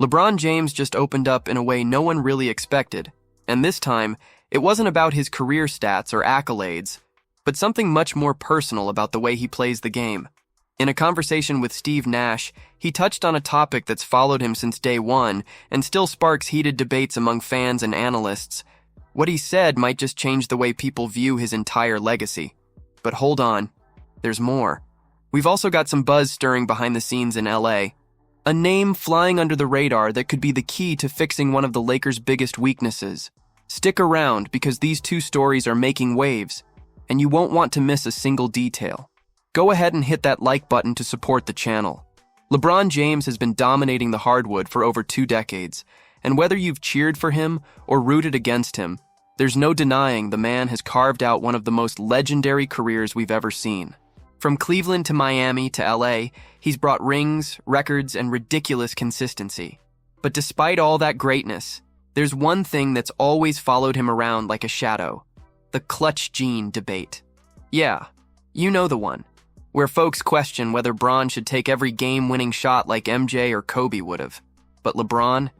LeBron James just opened up in a way no one really expected, and this time, it wasn't about his career stats or accolades, but something much more personal about the way he plays the game. In a conversation with Steve Nash, he touched on a topic that's followed him since day one and still sparks heated debates among fans and analysts. What he said might just change the way people view his entire legacy. But hold on, there's more. We've also got some buzz stirring behind the scenes in LA. A name flying under the radar that could be the key to fixing one of the Lakers' biggest weaknesses. Stick around because these two stories are making waves, and you won't want to miss a single detail. Go ahead and hit that like button to support the channel. LeBron James has been dominating the hardwood for over 2 decades, and whether you've cheered for him or rooted against him, there's no denying the man has carved out one of the most legendary careers we've ever seen. From Cleveland to Miami to LA, he's brought rings, records, and ridiculous consistency. But despite all that greatness, there's one thing that's always followed him around like a shadow: the clutch gene debate. Yeah, you know the one, where folks question whether Bron should take every game-winning shot like MJ or Kobe would've. But LeBron,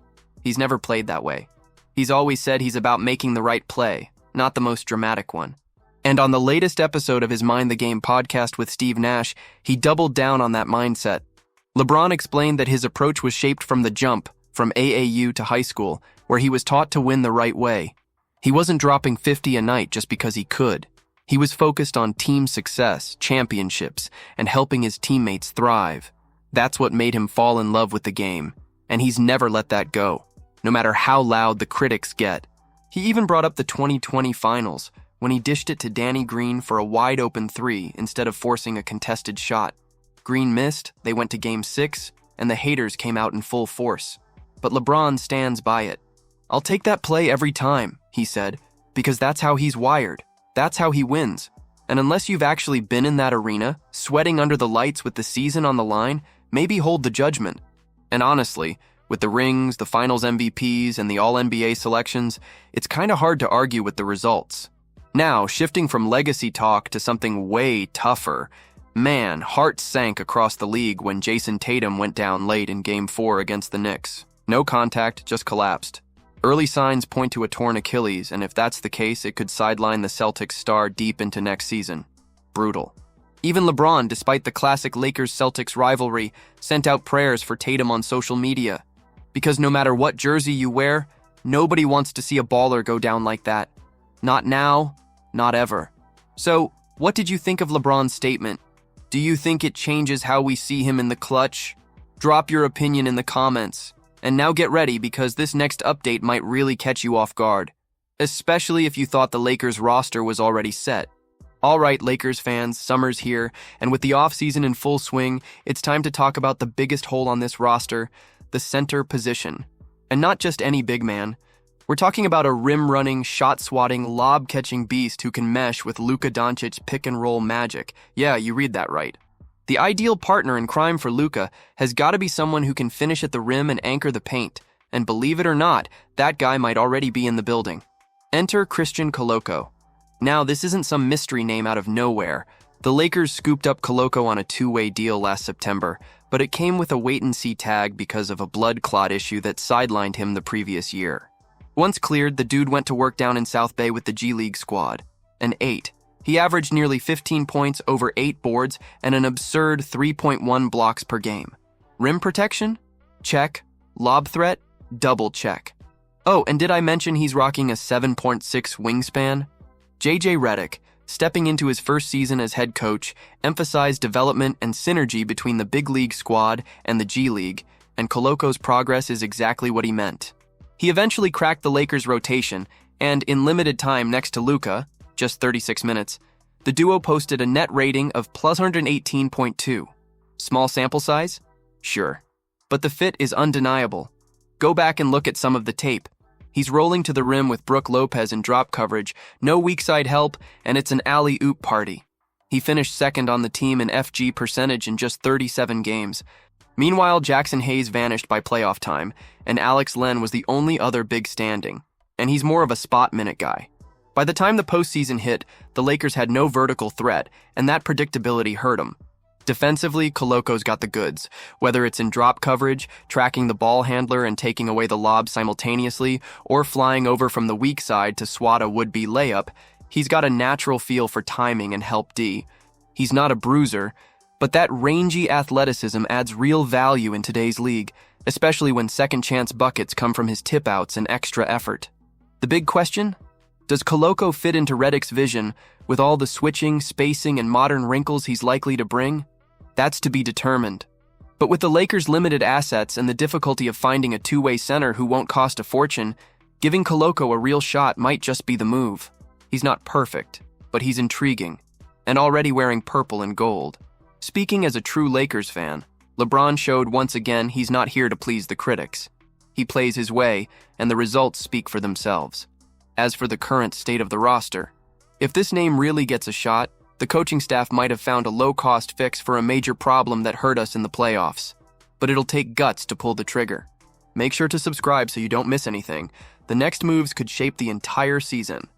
he's never played that way. He's always said he's about making the right play, not the most dramatic one. And on the latest episode of his Mind the Game podcast with Steve Nash, he doubled down on that mindset. LeBron explained that his approach was shaped from the jump, from AAU to high school, where he was taught to win the right way. He wasn't dropping 50 a night just because he could. He was focused on team success, championships, and helping his teammates thrive. That's what made him fall in love with the game, and he's never let that go, no matter how loud the critics get. He even brought up the 2020 finals, when he dished it to Danny Green for a wide-open 3 instead of forcing a contested shot. Green missed, they went to Game 6, and the haters came out in full force. But LeBron stands by it. "I'll take that play every time," he said, "because that's how he's wired. That's how he wins. And unless you've actually been in that arena, sweating under the lights with the season on the line, maybe hold the judgment." And honestly, with the rings, the finals MVPs, and the All-NBA selections, it's kinda hard to argue with the results. Now, shifting from legacy talk to something way tougher, man, hearts sank across the league when Jason Tatum went down late in Game 4 against the Knicks. No contact, just collapsed. Early signs point to a torn Achilles, and if that's the case, it could sideline the Celtics star deep into next season. Brutal. Even LeBron, despite the classic Lakers-Celtics rivalry, sent out prayers for Tatum on social media. Because no matter what jersey you wear, nobody wants to see a baller go down like that. Not now, not ever. So, what did you think of LeBron's statement? Do you think it changes how we see him in the clutch? Drop your opinion in the comments. And now get ready because this next update might really catch you off guard. Especially if you thought the Lakers roster was already set. Alright, Lakers fans, summer's here, and with the offseason in full swing, it's time to talk about the biggest hole on this roster, the center position. And not just any big man. We're talking about a rim-running, shot-swatting, lob-catching beast who can mesh with Luka Doncic's pick-and-roll magic. Yeah, you read that right. The ideal partner in crime for Luka has got to be someone who can finish at the rim and anchor the paint. And believe it or not, that guy might already be in the building. Enter Christian Koloko. Now, this isn't some mystery name out of nowhere. The Lakers scooped up Koloko on a 2-way deal last September, but it came with a wait-and-see tag because of a blood clot issue that sidelined him the previous year. Once cleared, the dude went to work down in South Bay with the G League squad. An 8. He averaged nearly 15 points over 8 boards and an absurd 3.1 blocks per game. Rim protection? Check. Lob threat? Double check. Oh, and did I mention he's rocking a 7.6 wingspan? JJ Redick, stepping into his first season as head coach, emphasized development and synergy between the big league squad and the G League, and Koloko's progress is exactly what he meant. He eventually cracked the Lakers' rotation, and in limited time next to Luka, just 36 minutes, the duo posted a net rating of plus 118.2. Small sample size? Sure. But the fit is undeniable. Go back and look at some of the tape. He's rolling to the rim with Brook Lopez in drop coverage, no weak side help, and it's an alley-oop party. He finished second on the team in FG percentage in just 37 games. Meanwhile, Jackson Hayes vanished by playoff time, and Alex Len was the only other big standing, and he's more of a spot-minute guy. By the time the postseason hit, the Lakers had no vertical threat, and that predictability hurt them. Defensively, Coloco's got the goods. Whether it's in drop coverage, tracking the ball handler and taking away the lob simultaneously, or flying over from the weak side to swat a would-be layup, he's got a natural feel for timing and help D. He's not a bruiser, but that rangy athleticism adds real value in today's league, especially when second-chance buckets come from his tip-outs and extra effort. The big question? Does Coloco fit into Redick's vision with all the switching, spacing, and modern wrinkles he's likely to bring? That's to be determined. But with the Lakers' limited assets and the difficulty of finding a two-way center who won't cost a fortune, giving Coloco a real shot might just be the move. He's not perfect, but he's intriguing, and already wearing purple and gold. Speaking as a true Lakers fan, LeBron showed once again he's not here to please the critics. He plays his way, and the results speak for themselves. As for the current state of the roster, if this name really gets a shot, the coaching staff might have found a low-cost fix for a major problem that hurt us in the playoffs. But it'll take guts to pull the trigger. Make sure to subscribe so you don't miss anything. The next moves could shape the entire season.